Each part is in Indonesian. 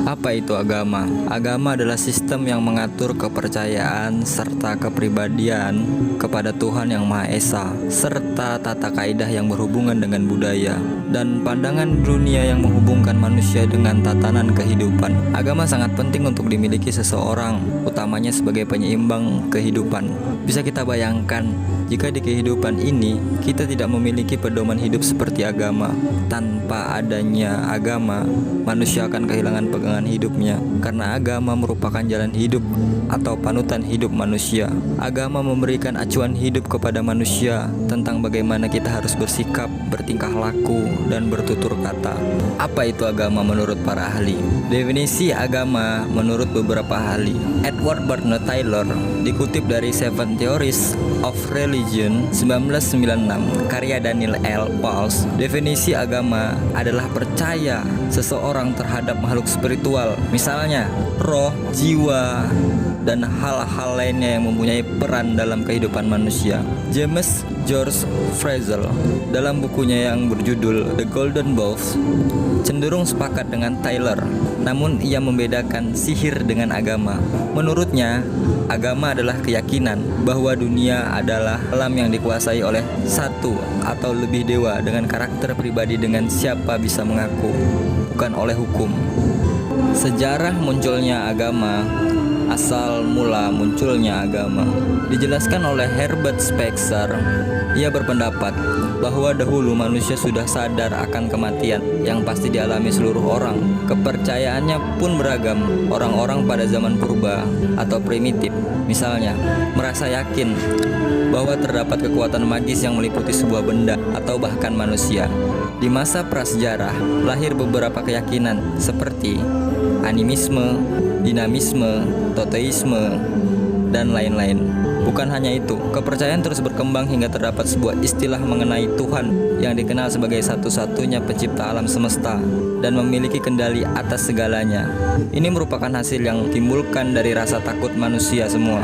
Apa itu agama? Agama adalah sistem yang mengatur kepercayaan serta kepribadian kepada Tuhan Yang Maha Esa, serta tata kaidah yang berhubungan dengan budaya dan pandangan dunia yang menghubungkan manusia dengan tatanan kehidupan. Agama sangat penting untuk dimiliki seseorang, utamanya sebagai penyeimbang kehidupan. Bisa kita bayangkan, jika di kehidupan ini kita tidak memiliki pedoman hidup seperti agama. Tanpa adanya agama, manusia akan kehilangan pegangan hidupnya, karena agama merupakan jalan hidup atau panutan hidup manusia. Agama memberikan acuan hidup kepada manusia tentang bagaimana kita harus bersikap, bertingkah laku, dan bertutur kata. Apa itu agama menurut para ahli? Definisi agama menurut beberapa ahli. Edward Bernard Taylor dikutip dari Seven Theories of Religion 1996 karya Daniel L. Pauls. Definisi agama adalah percaya seseorang terhadap makhluk spiritual, misalnya roh, jiwa, dan hal-hal lainnya yang mempunyai peran dalam kehidupan manusia. James George Frazer dalam bukunya yang berjudul The Golden Balls cenderung sepakat dengan Taylor, namun ia membedakan sihir dengan agama. Menurutnya, agama adalah keyakinan bahwa dunia adalah alam yang dikuasai oleh satu atau lebih dewa dengan karakter pribadi dengan siapa bisa mengaku, bukan oleh hukum. Sejarah munculnya agama. Asal mula munculnya agama dijelaskan oleh Herbert Spencer. Ia berpendapat bahwa dahulu manusia sudah sadar akan kematian yang pasti dialami seluruh orang. Kepercayaannya pun beragam. Orang-orang pada zaman purba atau primitif, misalnya, merasa yakin bahwa terdapat kekuatan magis yang meliputi sebuah benda atau bahkan manusia. Di masa prasejarah lahir beberapa keyakinan seperti animisme, dinamisme, toteisme, dan lain-lain. Bukan hanya itu, kepercayaan terus berkembang hingga terdapat sebuah istilah mengenai Tuhan yang dikenal sebagai satu-satunya pencipta alam semesta dan memiliki kendali atas segalanya. Ini merupakan hasil yang timbulkan dari rasa takut manusia semua.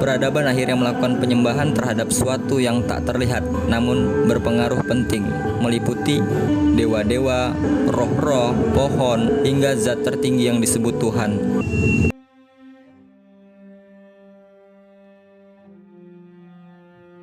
Peradaban akhirnya melakukan penyembahan terhadap suatu yang tak terlihat namun berpengaruh penting, meliputi dewa-dewa, roh-roh, pohon, hingga zat tertinggi yang disebut Tuhan.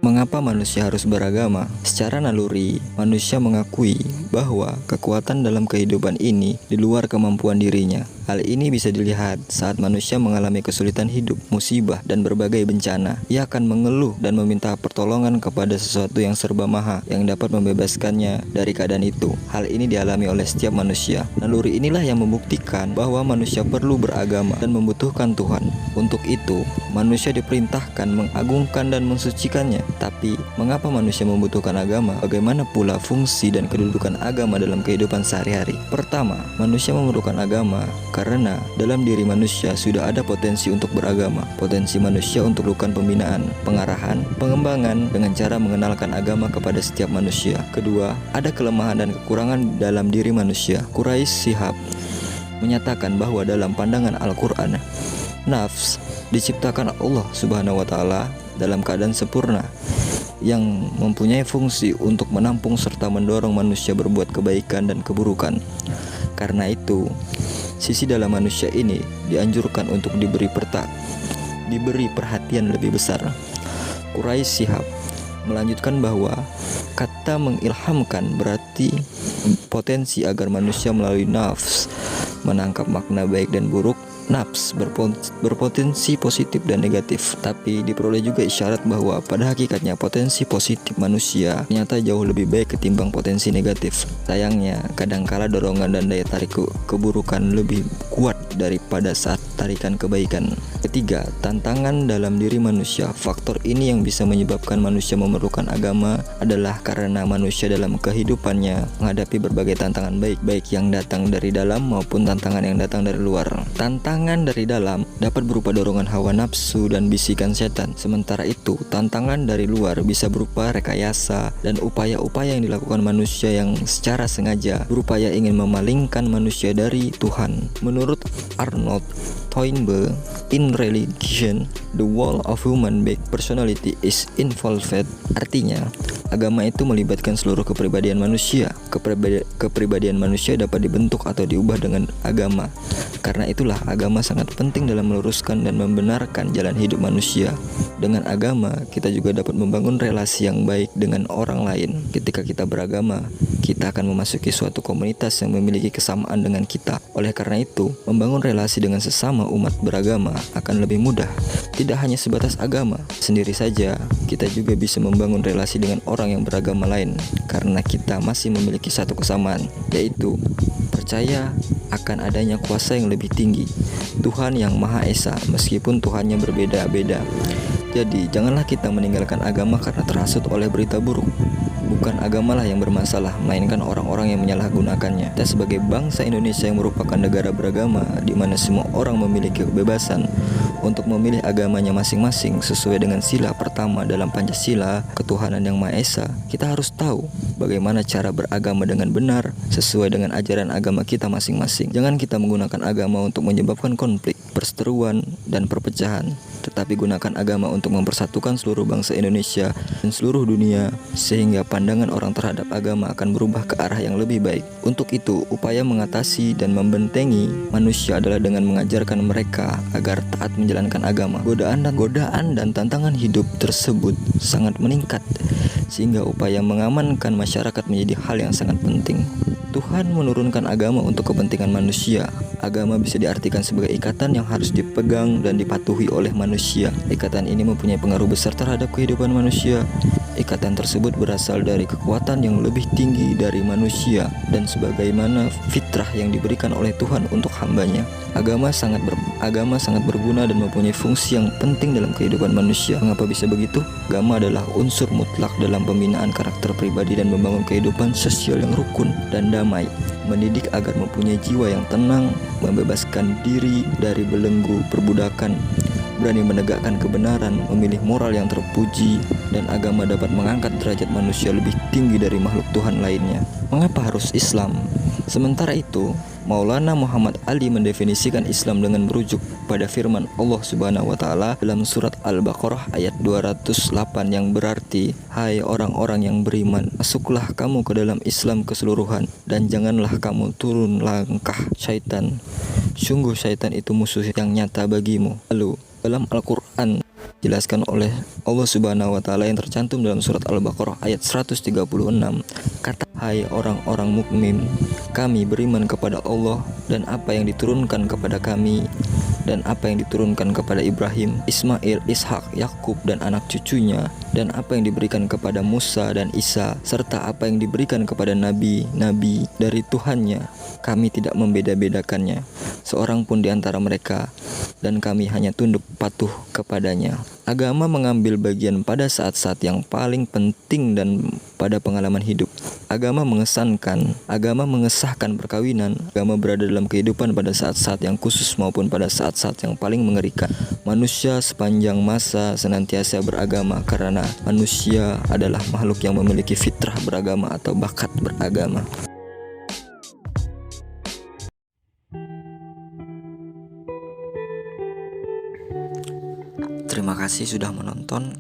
Mengapa manusia harus beragama? Secara naluri, manusia mengakui bahwa kekuatan dalam kehidupan ini di luar kemampuan dirinya. Hal ini bisa dilihat saat manusia mengalami kesulitan hidup, musibah, dan berbagai bencana. Ia akan mengeluh dan meminta pertolongan kepada sesuatu yang serba maha yang dapat membebaskannya dari keadaan itu. Hal ini dialami oleh setiap manusia. Naluri inilah yang membuktikan bahwa manusia perlu beragama dan membutuhkan Tuhan. Untuk itu, manusia diperintahkan mengagungkan dan mensucikannya. Tapi, mengapa manusia membutuhkan agama? Bagaimana pula fungsi dan kedudukan agama dalam kehidupan sehari-hari? Pertama, manusia memerlukan agama karena dalam diri manusia sudah ada potensi untuk beragama. Potensi manusia untuk melakukan pembinaan, pengarahan, pengembangan dengan cara mengenalkan agama kepada setiap manusia. Kedua, ada kelemahan dan kekurangan dalam diri manusia. Quraish Shihab menyatakan bahwa dalam pandangan Al-Quran, nafs diciptakan Allah Subhanahu wa Ta'ala dalam keadaan sempurna yang mempunyai fungsi untuk menampung serta mendorong manusia berbuat kebaikan dan keburukan. Karena itu, sisi dalam manusia ini dianjurkan untuk diberi perhatian lebih besar. Quraish Shihab melanjutkan bahwa kata mengilhamkan berarti potensi agar manusia melalui nafs menangkap makna baik dan buruk. Nafs berpotensi positif dan negatif, tapi diperoleh juga isyarat bahwa pada hakikatnya potensi positif manusia ternyata jauh lebih baik ketimbang potensi negatif. Sayangnya, kadangkala dorongan dan daya tarik keburukan lebih kuat daripada saat tarikan kebaikan. Ketiga, tantangan dalam diri manusia. Faktor ini yang bisa menyebabkan manusia memerlukan agama adalah karena manusia dalam kehidupannya menghadapi berbagai tantangan baik yang datang dari dalam maupun tantangan yang datang dari luar. Tantangan dari dalam dapat berupa dorongan hawa nafsu dan bisikan setan. Sementara itu, tantangan dari luar bisa berupa rekayasa dan upaya-upaya yang dilakukan manusia yang secara sengaja berupaya ingin memalingkan manusia dari Tuhan. Menurut Arnold Toynbee, in religion, the whole of human personality is involved. Artinya, agama itu melibatkan seluruh kepribadian manusia. Kepribadian manusia dapat dibentuk atau diubah dengan agama. Karena itulah agama sangat penting dalam meluruskan dan membenarkan jalan hidup manusia. Dengan agama, kita juga dapat membangun relasi yang baik dengan orang lain. Ketika kita beragama, kita akan memasuki suatu komunitas yang memiliki kesamaan dengan kita. Oleh karena itu, membangun relasi dengan sesama umat beragama akan lebih mudah. Tidak hanya sebatas agama, sendiri saja kita juga bisa membangun relasi dengan orang yang beragama lain karena kita masih memiliki satu kesamaan, yaitu percaya akan adanya kuasa yang lebih tinggi, Tuhan yang Maha Esa, meskipun Tuhannya berbeda-beda. Jadi, janganlah kita meninggalkan agama karena terhasut oleh berita buruk. Bukan agamalah yang bermasalah, melainkan orang-orang yang menyalahgunakannya. Kita sebagai bangsa Indonesia yang merupakan negara beragama, di mana semua orang memiliki kebebasan untuk memilih agamanya masing-masing sesuai dengan sila pertama dalam Pancasila, ketuhanan yang Maha Esa. Kita harus tahu bagaimana cara beragama dengan benar sesuai dengan ajaran agama kita masing-masing. Jangan kita menggunakan agama untuk menyebabkan konflik, perseteruan, dan perpecahan, tetapi gunakan agama untuk mempersatukan seluruh bangsa Indonesia dan seluruh dunia, sehingga pandangan orang terhadap agama akan berubah ke arah yang lebih baik. Untuk itu, upaya mengatasi dan membentengi manusia adalah dengan mengajarkan mereka agar taat menjalankan agama. Godaan dan tantangan hidup tersebut sangat meningkat, sehingga upaya mengamankan masyarakat menjadi hal yang sangat penting. Tuhan menurunkan agama untuk kepentingan manusia. Agama bisa diartikan sebagai ikatan yang harus dipegang dan dipatuhi oleh manusia. Ikatan ini mempunyai pengaruh besar terhadap kehidupan manusia. Ikatan tersebut berasal dari kekuatan yang lebih tinggi dari manusia dan sebagaimana fitrah yang diberikan oleh Tuhan untuk hambanya. Agama sangat berguna dan mempunyai fungsi yang penting dalam kehidupan manusia. Mengapa bisa begitu? Agama adalah unsur mutlak dalam pembinaan karakter pribadi dan membangun kehidupan sosial yang rukun dan damai. Mendidik agar mempunyai jiwa yang tenang, membebaskan diri dari belenggu perbudakan, berani menegakkan kebenaran, memilih moral yang terpuji, dan agama dapat mengangkat derajat manusia lebih tinggi dari makhluk Tuhan lainnya. Mengapa harus Islam? Sementara itu, Maulana Muhammad Ali mendefinisikan Islam dengan merujuk pada firman Allah Subhanahu wa taala dalam surat Al-Baqarah ayat 208 yang berarti, "Hai orang-orang yang beriman, masuklah kamu ke dalam Islam keseluruhan dan janganlah kamu turun langkah syaitan. Sungguh syaitan itu musuh yang nyata bagimu." Lalu, dalam Al-Qur'an dijelaskan oleh Allah Subhanahu wa taala yang tercantum dalam surat Al-Baqarah ayat 136, kata, "Hai orang-orang mukmin, kami beriman kepada Allah dan apa yang diturunkan kepada kami dan apa yang diturunkan kepada Ibrahim, Ismail, Ishak, Yakub dan anak cucunya, dan apa yang diberikan kepada Musa dan Isa, serta apa yang diberikan kepada nabi-nabi dari Tuhannya. Kami tidak membeda-bedakannya seorang pun di antara mereka, dan kami hanya tunduk patuh kepadanya." Agama mengambil bagian pada saat-saat yang paling penting dan pada pengalaman hidup. Agama mengesahkan perkawinan. Agama berada dalam kehidupan pada saat-saat yang khusus maupun pada saat-saat yang paling mengerikan. Manusia sepanjang masa senantiasa beragama karena manusia adalah makhluk yang memiliki fitrah beragama atau bakat beragama. Terima kasih sudah menonton.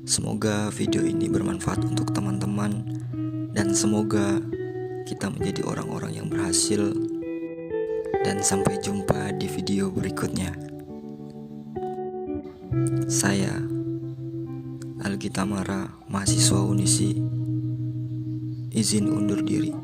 Semoga video ini bermanfaat untuk teman-teman dan semoga kita menjadi orang-orang yang berhasil, dan sampai jumpa di video berikutnya. Saya Algi Tamara, mahasiswa Unisi, izin undur diri.